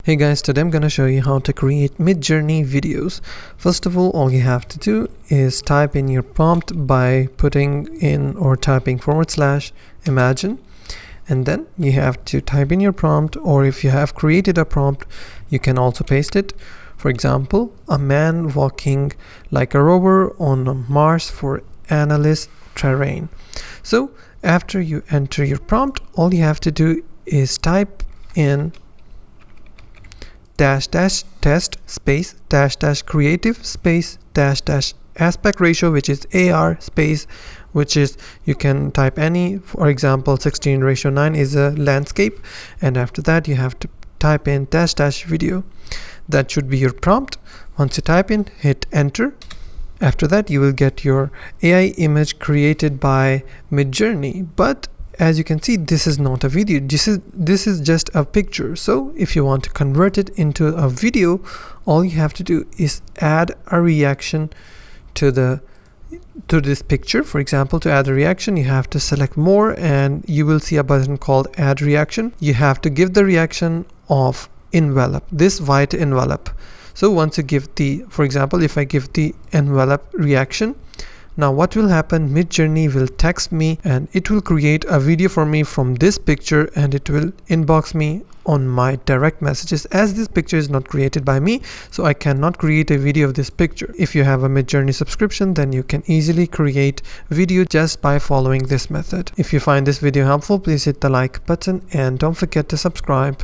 Hey guys, today I'm gonna show you how to create Midjourney videos. First of all you have to do is type in your prompt by putting in or typing / imagine, and then you have to type in your prompt, or if you have created a prompt you can also paste it. For example, a man walking like a rover on Mars for analyst terrain. So after you enter your prompt, all you have to do is type in --test space --creative space --aspect ratio, which is AR space, which is, you can type any, for example 16:9 is a landscape, and after that you have to type in --video. That should be your prompt. Once you type in, hit enter. After that you will get your AI image created by Midjourney, but as you can see, this is not a video, this is just a picture. So if you want to convert it into a video, all you have to do is add a reaction to this picture. For example, to add a reaction, you have to select more and you will see a button called add reaction. You have to give the reaction of envelope, this white envelope. So once you give the, for example, if I give the envelope reaction, now what will happen, Midjourney will text me and it will create a video for me from this picture, and it will inbox me on my direct messages. As this picture is not created by me, so I cannot create a video of this picture. If you have a Midjourney subscription, then you can easily create video just by following this method. If you find this video helpful, please hit the like button and don't forget to subscribe.